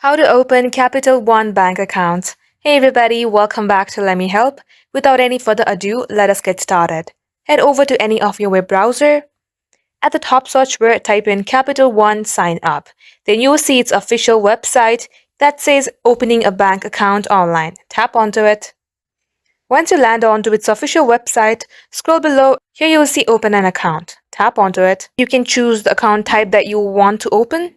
How to open Capital One bank account. Hey everybody, welcome back to Let Me Help. Without any further ado, let us get started. Head over to any of your web browser. At the top search bar, type in Capital One Sign Up. Then you will see its official website that says Opening a Bank Account Online. Tap onto it. Once you land onto its official website, scroll below. Here you will see Open an Account. Tap onto it. You can choose the account type that you want to open.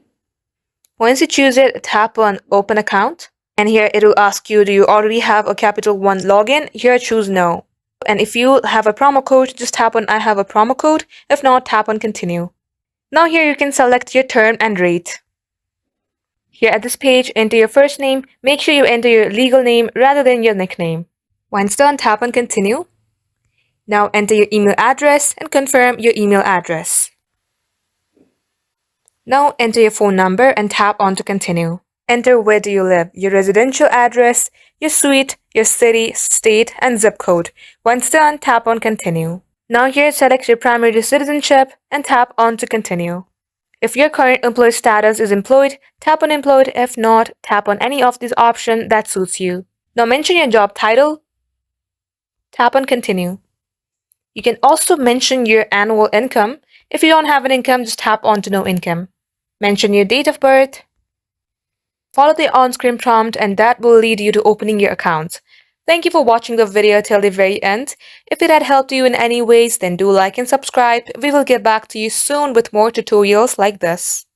Once you choose it, tap on Open Account. And here it will ask you, do you already have a Capital One login? Here choose No. And if you have a promo code, just tap on I have a promo code. If not, tap on Continue. Now here you can select your term and rate. Here at this page, enter your first name. Make sure you enter your legal name rather than your nickname. Once done, tap on Continue. Now enter your email address and confirm your email address. Now enter your phone number and tap on to continue. Enter where do you live, your residential address, your suite, your city, state, and zip code. Once done, tap on continue. Now here select your primary citizenship and tap on to continue. If your current employee status is employed, tap on employed. If not, tap on any of these options that suits you. Now mention your job title. Tap on continue. You can also mention your annual income. If you don't have an income, just tap on to no income. Mention your date of birth. Follow the on-screen prompt and that will lead you to opening your account. Thank you for watching the video till the very end. If it had helped you in any ways, then do like and subscribe. We will get back to you soon with more tutorials like this.